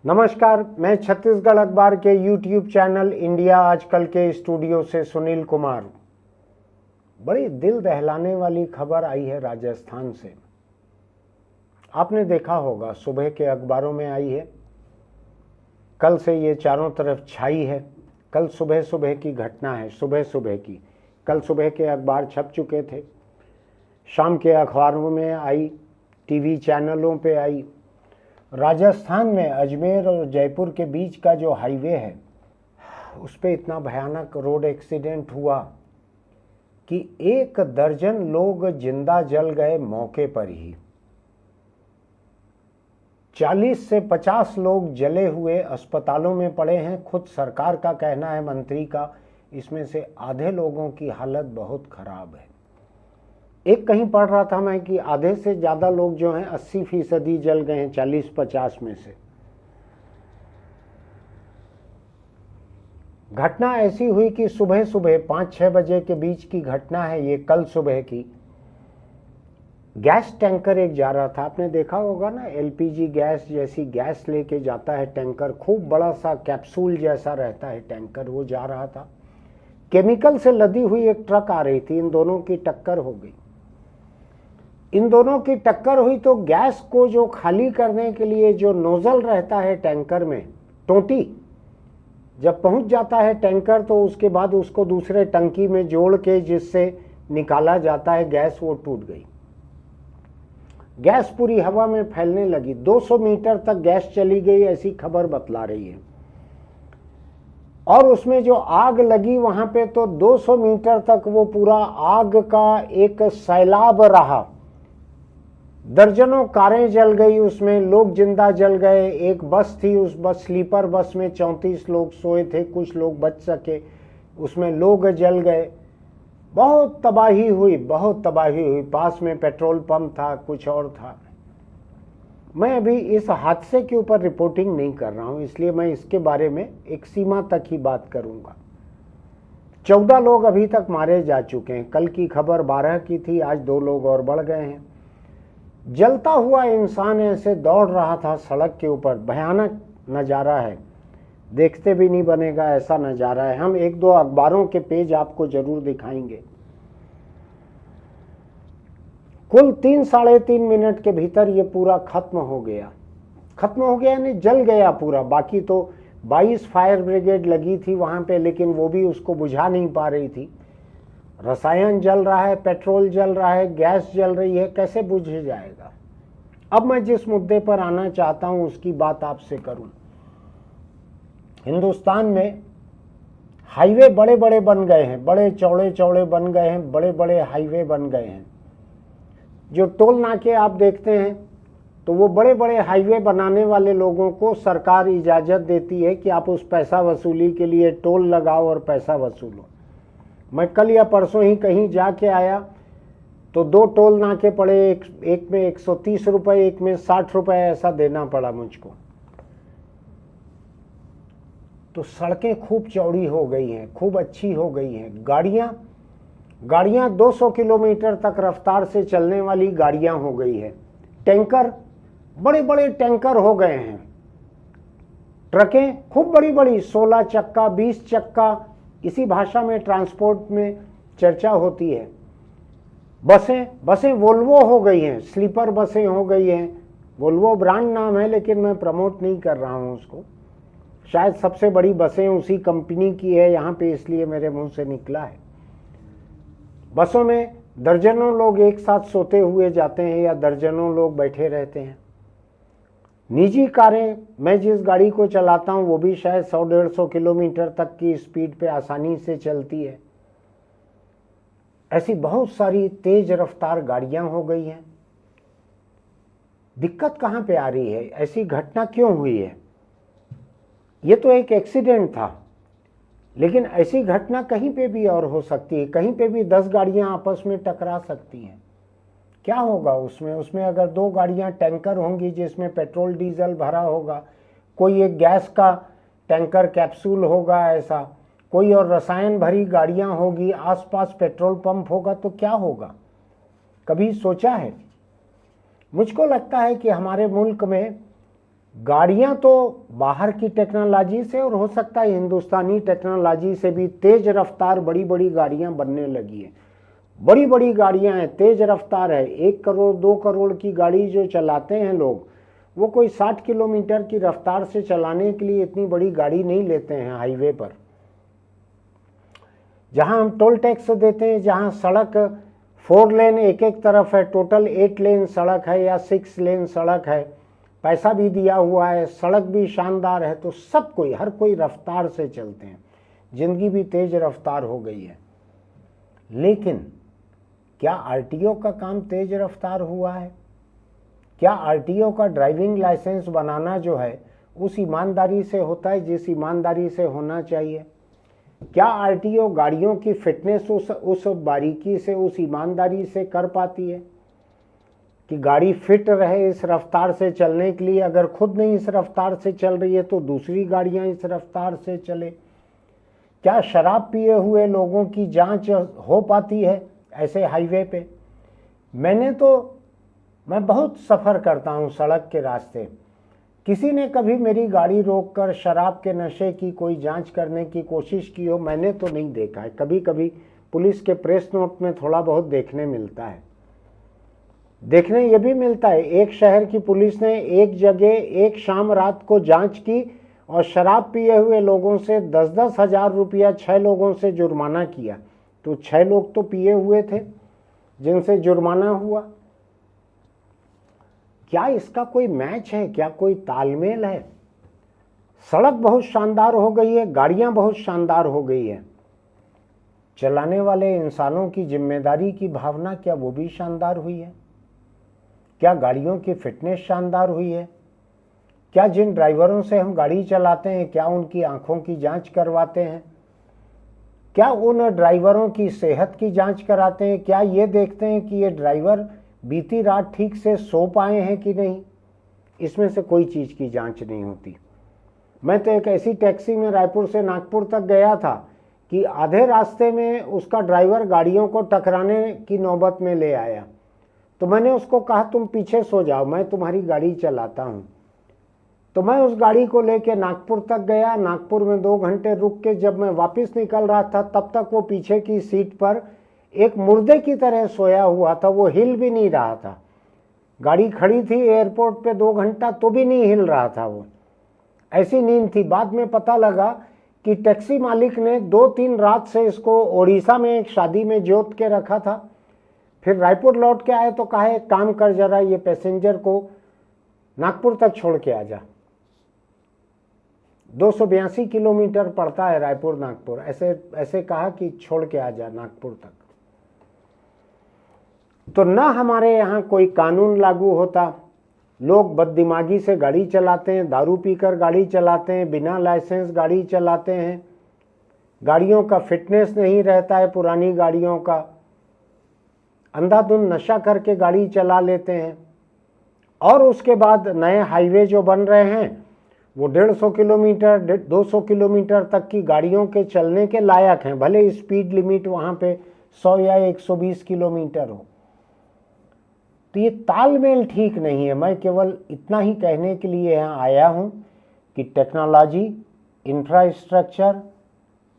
नमस्कार, मैं छत्तीसगढ़ अखबार के YouTube चैनल इंडिया आजकल के स्टूडियो से सुनील कुमार। बड़ी दिल दहलाने वाली खबर आई है राजस्थान से। आपने देखा होगा, सुबह के अखबारों में आई है। कल से ये चारों तरफ छाई है। कल सुबह सुबह की घटना है, सुबह सुबह की। कल सुबह के अखबार छप चुके थे, शाम के अखबारों में आई, टीवी चैनलों पे आई। राजस्थान में अजमेर और जयपुर के बीच का जो हाईवे है, उस पे इतना भयानक रोड एक्सीडेंट हुआ कि 1 दर्जन लोग जिंदा जल गए मौके पर ही। 40 से 50 लोग जले हुए अस्पतालों में पड़े हैं। खुद सरकार का कहना है, मंत्री का, इसमें से आधे लोगों की हालत बहुत खराब है। एक कहीं पढ़ रहा था मैं कि आधे से ज़्यादा लोग जो हैं 80% जल गए हैं 40-50 में से। घटना ऐसी हुई कि सुबह सुबह 5-6 बजे के बीच की घटना है ये, कल सुबह की। गैस टैंकर एक जा रहा था, आपने देखा होगा ना, एलपीजी गैस जैसी गैस लेके जाता है टैंकर, खूब बड़ा सा कैप्सूल जैसा रहता है टैंकर, वो जा रहा था। केमिकल से लदी हुई एक ट्रक आ रही थी, इन दोनों की टक्कर हो गई। इन दोनों की टक्कर हुई तो गैस को जो खाली करने के लिए जो नोजल रहता है टैंकर में, टोटी, जब पहुंच जाता है टैंकर तो उसके बाद उसको दूसरे टंकी में जोड़ के जिससे निकाला जाता है गैस, वो टूट गई। गैस पूरी हवा में फैलने लगी। 200 मीटर तक गैस चली गई, ऐसी खबर बतला रही है। और उसमें जो आग लगी वहां पे, तो 200 मीटर तक वो पूरा आग का एक सैलाब रहा। दर्जनों कारें जल गई, उसमें लोग जिंदा जल गए। एक बस थी, उस बस स्लीपर बस में 34 लोग सोए थे, कुछ लोग बच सके, उसमें लोग जल गए। बहुत तबाही हुई, बहुत तबाही हुई। पास में पेट्रोल पंप था, कुछ और था। मैं अभी इस हादसे के ऊपर रिपोर्टिंग नहीं कर रहा हूं, इसलिए मैं इसके बारे में एक सीमा तक ही बात करूंगा। 14 लोग अभी तक मारे जा चुके हैं। कल की खबर 12 की थी, आज 2 लोग और बढ़ गए हैं। जलता हुआ इंसान ऐसे दौड़ रहा था सड़क के ऊपर। भयानक नज़ारा है, देखते भी नहीं बनेगा ऐसा नज़ारा है। हम 1-2 अखबारों के पेज आपको जरूर दिखाएंगे। कुल 3-3.5 मिनट के भीतर ये पूरा खत्म हो गया। खत्म हो गया यानी जल गया पूरा। बाकी तो 22 फायर ब्रिगेड लगी थी वहां पे, लेकिन वो भी उसको बुझा नहीं पा रही थी। रसायन जल रहा है, पेट्रोल जल रहा है, गैस जल रही है, कैसे बुझ जाएगा। अब मैं जिस मुद्दे पर आना चाहता हूं उसकी बात आपसे करूं। हिंदुस्तान में हाईवे बड़े बड़े बन गए हैं, बड़े चौड़े चौड़े बन गए हैं, बड़े बड़े हाईवे बन गए हैं। जो टोल नाके आप देखते हैं, तो वो बड़े बड़े हाईवे बनाने वाले लोगों को सरकार इजाज़त देती है कि आप उस पैसा वसूली के लिए टोल लगाओ और पैसा वसूलो। मैं कल या परसों ही कहीं जाके आया तो 2 टोल नाके पड़े, एक में 130 रुपये, एक में 60 रुपये ऐसा देना पड़ा मुझको। तो सड़कें खूब चौड़ी हो गई हैं, खूब अच्छी हो गई हैं। गाड़ियां 200 किलोमीटर तक रफ्तार से चलने वाली गाड़ियां हो गई है। टैंकर, बड़े बड़े टैंकर हो गए हैं। ट्रकें खूब बड़ी बड़ी, 16 चक्का, 20 चक्का, इसी भाषा में ट्रांसपोर्ट में चर्चा होती है। बसें वोल्वो हो गई हैं, स्लीपर बसें हो गई हैं। वोल्वो ब्रांड नाम है, लेकिन मैं प्रमोट नहीं कर रहा हूं उसको। शायद सबसे बड़ी बसें उसी कंपनी की है यहाँ पे, इसलिए मेरे मुंह से निकला है। बसों में दर्जनों लोग एक साथ सोते हुए जाते हैं या दर्जनों लोग बैठे रहते हैं। निजी कारें, मैं जिस गाड़ी को चलाता हूं वो भी शायद 100-150 किलोमीटर तक की स्पीड पे आसानी से चलती है। ऐसी बहुत सारी तेज रफ्तार गाड़ियां हो गई हैं। दिक्कत कहां पे आ रही है, ऐसी घटना क्यों हुई है? ये तो एक एक्सीडेंट था, लेकिन ऐसी घटना कहीं पे भी और हो सकती है। कहीं पे भी 10 गाड़ियां आपस में टकरा सकती हैं। क्या होगा उसमें अगर 2 गाड़ियां टैंकर होंगी जिसमें पेट्रोल डीजल भरा होगा, कोई एक गैस का टैंकर कैप्सूल होगा, ऐसा कोई और रसायन भरी गाड़ियां होगी, आसपास पेट्रोल पंप होगा, तो क्या होगा? कभी सोचा है? मुझको लगता है कि हमारे मुल्क में गाड़ियां तो बाहर की टेक्नोलॉजी से और हो सकता है हिंदुस्तानी टेक्नोलॉजी से भी तेज रफ्तार बड़ी बड़ी गाड़ियां बनने लगी हैं। बड़ी बड़ी गाड़ियां हैं, तेज रफ्तार है। 1 करोड़ 2 करोड़ की गाड़ी जो चलाते हैं लोग, वो कोई 60 किलोमीटर की रफ्तार से चलाने के लिए इतनी बड़ी गाड़ी नहीं लेते हैं हाईवे पर। जहां हम टोल टैक्स देते हैं, जहां सड़क 4 लेन एक एक तरफ है, टोटल 8 लेन सड़क है या 6 लेन सड़क है, पैसा भी दिया हुआ है, सड़क भी शानदार है, तो सब कोई हर कोई रफ्तार से चलते हैं। जिंदगी भी तेज रफ्तार हो गई है। लेकिन क्या आरटीओ का काम तेज रफ्तार हुआ है? क्या आरटीओ का ड्राइविंग लाइसेंस बनाना जो है उस ईमानदारी से होता है जिस ईमानदारी से होना चाहिए? क्या आरटीओ गाड़ियों की फिटनेस उस बारीकी से, उस ईमानदारी से कर पाती है कि गाड़ी फिट रहे इस रफ्तार से चलने के लिए? अगर खुद नहीं इस रफ्तार से चल रही है तो दूसरी गाड़ियां इस रफ्तार से चले? क्या शराब पिए हुए लोगों की जांच हो पाती है ऐसे हाईवे पे? मैं बहुत सफ़र करता हूँ सड़क के रास्ते। किसी ने कभी मेरी गाड़ी रोककर शराब के नशे की कोई जांच करने की कोशिश की हो, मैंने तो नहीं देखा है। कभी कभी पुलिस के प्रेस नोट में थोड़ा बहुत देखने मिलता है। देखने ये भी मिलता है, एक शहर की पुलिस ने एक जगह एक शाम रात को जांच की और शराब पिए हुए लोगों से 10-10 हज़ार रुपया 6 लोगों से जुर्माना किया। तो 6 लोग तो पिए हुए थे जिनसे जुर्माना हुआ। क्या इसका कोई मैच है? क्या कोई तालमेल है? सड़क बहुत शानदार हो गई है, गाड़ियां बहुत शानदार हो गई है, चलाने वाले इंसानों की जिम्मेदारी की भावना क्या वो भी शानदार हुई है? क्या गाड़ियों की फिटनेस शानदार हुई है? क्या जिन ड्राइवरों से हम गाड़ी चलाते हैं, क्या उनकी आंखों की जांच करवाते हैं? क्या उन ड्राइवरों की सेहत की जांच कराते हैं? क्या ये देखते हैं कि ये ड्राइवर बीती रात ठीक से सो पाए हैं कि नहीं? इसमें से कोई चीज़ की जांच नहीं होती। मैं तो एक ऐसी टैक्सी में रायपुर से नागपुर तक गया था कि आधे रास्ते में उसका ड्राइवर गाड़ियों को टकराने की नौबत में ले आया। तो मैंने उसको कहा तुम पीछे सो जाओ, मैं तुम्हारी गाड़ी चलाता हूँ। तो मैं उस गाड़ी को लेके नागपुर तक गया। नागपुर में 2 घंटे रुक के जब मैं वापस निकल रहा था तब तक वो पीछे की सीट पर एक मुर्दे की तरह सोया हुआ था, वो हिल भी नहीं रहा था। गाड़ी खड़ी थी एयरपोर्ट पे 2 घंटा तो भी नहीं हिल रहा था, वो ऐसी नींद थी। बाद में पता लगा कि टैक्सी मालिक ने 2-3 रात से इसको ओडिशा में एक शादी में जोत के रखा था। फिर रायपुर लौट के आए तो कहा एक काम कर, जरा ये पैसेंजर को नागपुर तक छोड़ के आ जा। 282 किलोमीटर पड़ता है रायपुर नागपुर, ऐसे कहा कि छोड़ के आ जा नागपुर तक। तो ना हमारे यहाँ कोई कानून लागू होता, लोग बददिमागी से गाड़ी चलाते हैं, दारू पीकर गाड़ी चलाते हैं, बिना लाइसेंस गाड़ी चलाते हैं, गाड़ियों का फिटनेस नहीं रहता है, पुरानी गाड़ियों का अंधाधुंध नशा करके गाड़ी चला लेते हैं। और उसके बाद नए हाईवे जो बन रहे हैं वो 150 किलोमीटर 200 किलोमीटर तक की गाड़ियों के चलने के लायक हैं, भले स्पीड लिमिट वहाँ पे 100 या 120 किलोमीटर हो। तो ये तालमेल ठीक नहीं है। मैं केवल इतना ही कहने के लिए यहाँ आया हूँ कि टेक्नोलॉजी, इंफ्रास्ट्रक्चर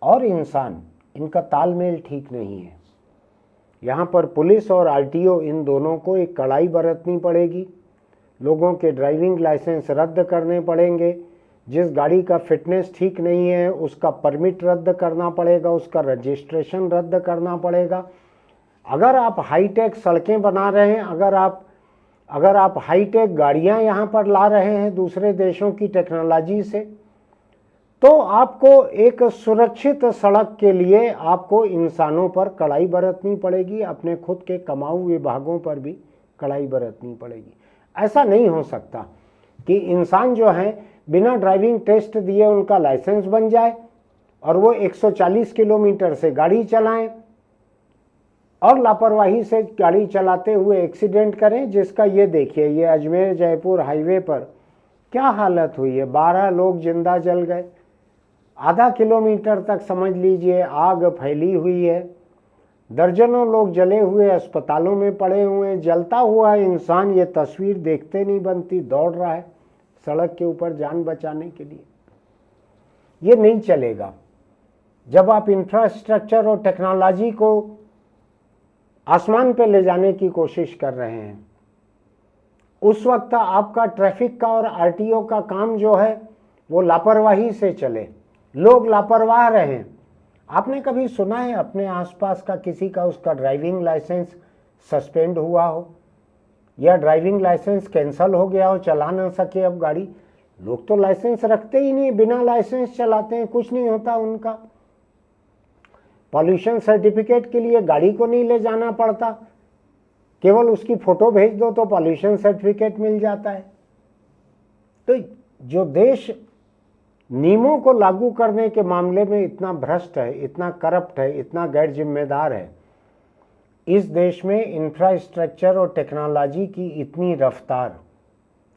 और इंसान, इनका तालमेल ठीक नहीं है। यहाँ पर पुलिस और आरटीओ इन दोनों को एक कड़ाई बरतनी पड़ेगी। लोगों के ड्राइविंग लाइसेंस रद्द करने पड़ेंगे। जिस गाड़ी का फिटनेस ठीक नहीं है उसका परमिट रद्द करना पड़ेगा, उसका रजिस्ट्रेशन रद्द करना पड़ेगा। अगर आप हाईटेक सड़कें बना रहे हैं, अगर आप हाईटेक गाड़ियां यहाँ पर ला रहे हैं दूसरे देशों की टेक्नोलॉजी से, तो आपको एक सुरक्षित सड़क के लिए आपको इंसानों पर कड़ाई बरतनी पड़ेगी, अपने खुद के कमाऊ विभागों पर भी कड़ाई बरतनी पड़ेगी। ऐसा नहीं हो सकता कि इंसान जो है बिना ड्राइविंग टेस्ट दिए उनका लाइसेंस बन जाए और वो 140 किलोमीटर से गाड़ी चलाएं और लापरवाही से गाड़ी चलाते हुए एक्सीडेंट करें। जिसका ये देखिए, ये अजमेर जयपुर हाईवे पर क्या हालत हुई है। 12 लोग जिंदा जल गए, आधा किलोमीटर तक समझ लीजिए आग फैली हुई है, दर्जनों लोग जले हुए अस्पतालों में पड़े हुए हैं। जलता हुआ इंसान, ये तस्वीर देखते नहीं बनती, दौड़ रहा है, सड़क के ऊपर जान बचाने के लिए। ये नहीं चलेगा। जब आप इंफ्रास्ट्रक्चर और टेक्नोलॉजी को आसमान पे ले जाने की कोशिश कर रहे हैं, उस वक्त आपका ट्रैफिक का और आरटीओ का काम जो है वो लापरवाही से चले, लोग लापरवाह रहें। आपने कभी सुना है अपने आसपास का किसी का उसका ड्राइविंग लाइसेंस सस्पेंड हुआ हो या ड्राइविंग लाइसेंस कैंसिल हो गया हो, चला ना सके अब गाड़ी? लोग तो लाइसेंस रखते ही नहीं, बिना लाइसेंस चलाते हैं, कुछ नहीं होता उनका। पॉल्यूशन सर्टिफिकेट के लिए गाड़ी को नहीं ले जाना पड़ता, केवल उसकी फोटो भेज दो तो पॉल्यूशन सर्टिफिकेट मिल जाता है। तो जो देश नियमों को लागू करने के मामले में इतना भ्रष्ट है, इतना करप्ट है, इतना गैर जिम्मेदार है, इस देश में इंफ्रास्ट्रक्चर और टेक्नोलॉजी की इतनी रफ्तार,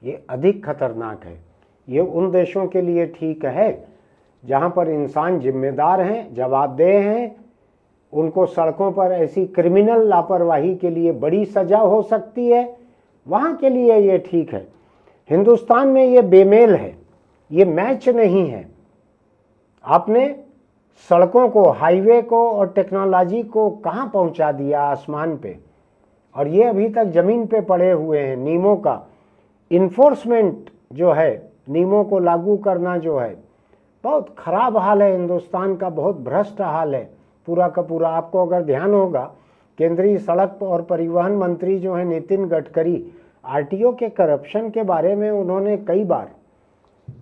ये अधिक खतरनाक है। ये उन देशों के लिए ठीक है जहां पर इंसान जिम्मेदार हैं, जवाबदेह हैं, उनको सड़कों पर ऐसी क्रिमिनल लापरवाही के लिए बड़ी सजा हो सकती है, वहां के लिए ये ठीक है। हिंदुस्तान में ये बेमेल है, ये मैच नहीं है। आपने सड़कों को, हाईवे को और टेक्नोलॉजी को कहां पहुंचा दिया? आसमान पे। और ये अभी तक जमीन पे पड़े हुए हैं। नियमों का इन्फोर्समेंट जो है, नियमों को लागू करना जो है, बहुत खराब हाल है हिंदुस्तान का, बहुत भ्रष्ट हाल है पूरा का पूरा। आपको अगर ध्यान होगा, केंद्रीय सड़क और परिवहन मंत्री जो है नितिन गडकरी, आरटीओ के करप्शन के बारे में उन्होंने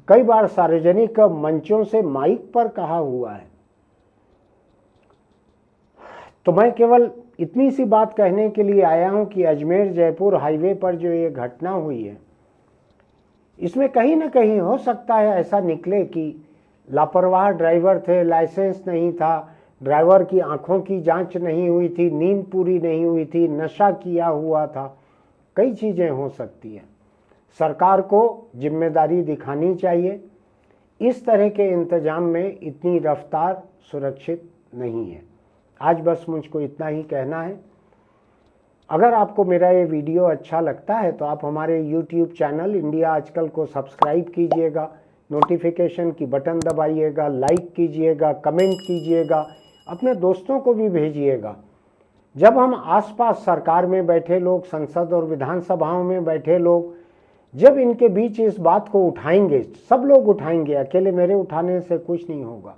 कई बार सार्वजनिक मंचों से माइक पर कहा हुआ है। तो मैं केवल इतनी सी बात कहने के लिए आया हूं कि अजमेर जयपुर हाईवे पर जो ये घटना हुई है, इसमें कहीं ना कहीं हो सकता है ऐसा निकले कि लापरवाह ड्राइवर थे, लाइसेंस नहीं था, ड्राइवर की आंखों की जांच नहीं हुई थी, नींद पूरी नहीं हुई थी, नशा किया हुआ था, कई चीज़ें हो सकती हैं। सरकार को जिम्मेदारी दिखानी चाहिए। इस तरह के इंतजाम में इतनी रफ्तार सुरक्षित नहीं है। आज बस मुझको इतना ही कहना है। अगर आपको मेरा ये वीडियो अच्छा लगता है तो आप हमारे YouTube चैनल इंडिया आजकल को सब्सक्राइब कीजिएगा, नोटिफिकेशन की बटन दबाइएगा, लाइक कीजिएगा, कमेंट कीजिएगा, अपने दोस्तों को भी भेजिएगा। जब हम आसपास सरकार में बैठे लोग, संसद और विधानसभाओं में बैठे लोग, जब इनके बीच इस बात को उठाएंगे, सब लोग उठाएंगे, अकेले मेरे उठाने से कुछ नहीं होगा,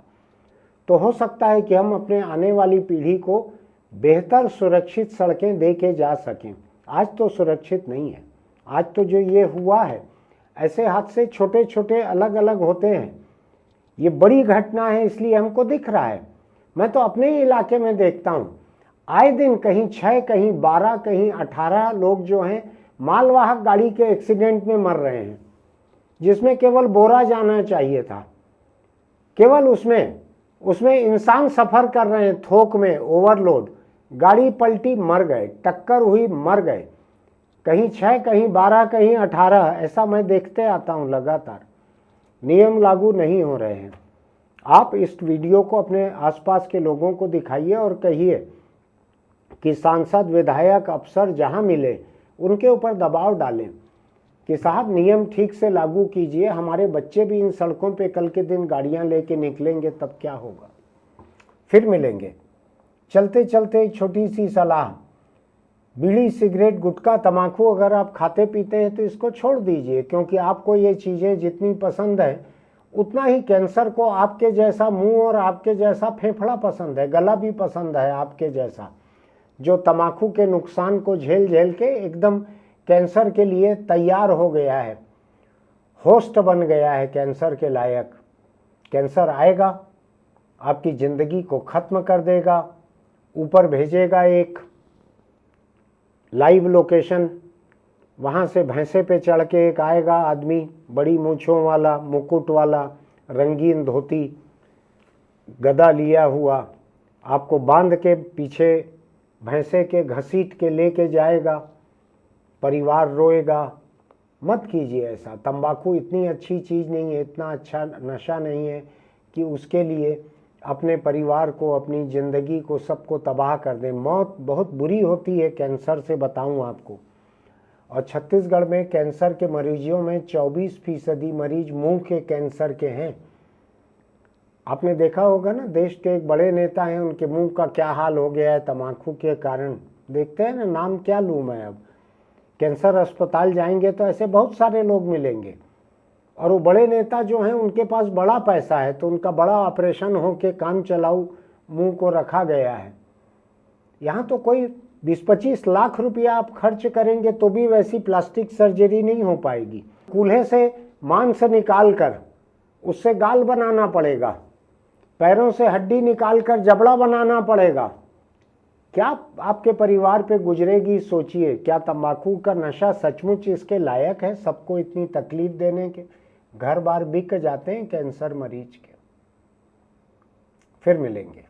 तो हो सकता है कि हम अपने आने वाली पीढ़ी को बेहतर सुरक्षित सड़कें दे के जा सकें। आज तो सुरक्षित नहीं है। आज तो जो ये हुआ है, ऐसे हादसे छोटे छोटे अलग अलग होते हैं, ये बड़ी घटना है इसलिए हमको दिख रहा है। मैं तो अपने ही इलाके में देखता हूँ, आए दिन कहीं 6, कहीं 12, कहीं 18 लोग जो हैं मालवाहक गाड़ी के एक्सीडेंट में मर रहे हैं, जिसमें केवल बोरा जाना चाहिए था, केवल उसमें इंसान सफ़र कर रहे हैं, थोक में ओवरलोड, गाड़ी पलटी, मर गए, टक्कर हुई, मर गए। कहीं 6, कहीं 12, कहीं 18, ऐसा मैं देखते आता हूं लगातार। नियम लागू नहीं हो रहे हैं। आप इस वीडियो को अपने आसपास के लोगों को दिखाइए और कहिए कि सांसद, विधायक, अफसर जहां मिले उनके ऊपर दबाव डालें कि साहब नियम ठीक से लागू कीजिए। हमारे बच्चे भी इन सड़कों पे कल के दिन गाड़ियां लेके निकलेंगे, तब क्या होगा। फिर मिलेंगे। चलते चलते छोटी सी सलाह, बीड़ी, सिगरेट, गुटखा, तंबाकू अगर आप खाते पीते हैं तो इसको छोड़ दीजिए, क्योंकि आपको ये चीज़ें जितनी पसंद है उतना ही कैंसर को आपके जैसा मुंह और आपके जैसा फेफड़ा पसंद है, गला भी पसंद है आपके जैसा, जो तंबाकू के नुकसान को झेल झेल के एकदम कैंसर के लिए तैयार हो गया है, होस्ट बन गया है कैंसर के लायक। कैंसर आएगा, आपकी ज़िंदगी को ख़त्म कर देगा। ऊपर भेजेगा एक लाइव लोकेशन, वहाँ से भैंसे पे चढ़ के एक आएगा आदमी, बड़ी मूंछों वाला, मुकुट वाला, रंगीन धोती, गदा लिया हुआ, आपको बांध के पीछे भैंसे के घसीट के लेके जाएगा। परिवार रोएगा। मत कीजिए ऐसा। तंबाकू इतनी अच्छी चीज़ नहीं है, इतना अच्छा नशा नहीं है कि उसके लिए अपने परिवार को, अपनी ज़िंदगी को, सबको तबाह कर दें। मौत बहुत बुरी होती है कैंसर से, बताऊं आपको। और छत्तीसगढ़ में कैंसर के मरीजों में 24% मरीज मुंह के कैंसर के हैं। आपने देखा होगा ना, देश के एक बड़े नेता हैं, उनके मुंह का क्या हाल हो गया है तंबाकू के कारण। देखते हैं ना, नाम क्या लूँ मैं अब। कैंसर अस्पताल जाएंगे तो ऐसे बहुत सारे लोग मिलेंगे, और वो बड़े नेता जो हैं उनके पास बड़ा पैसा है, तो उनका बड़ा ऑपरेशन हो के काम चलाऊ मुंह को रखा गया है। यहाँ तो कोई 20-25 लाख रुपया आप खर्च करेंगे तो भी वैसी प्लास्टिक सर्जरी नहीं हो पाएगी। कूल्हे से मांस निकाल कर उससे गाल बनाना पड़ेगा, पैरों से हड्डी निकाल कर जबड़ा बनाना पड़ेगा। क्या आपके परिवार पे गुजरेगी सोचिए। क्या तंबाकू का नशा सचमुच इसके लायक है, सबको इतनी तकलीफ देने के? घर बार बिक जाते हैं कैंसर मरीज के। फिर मिलेंगे।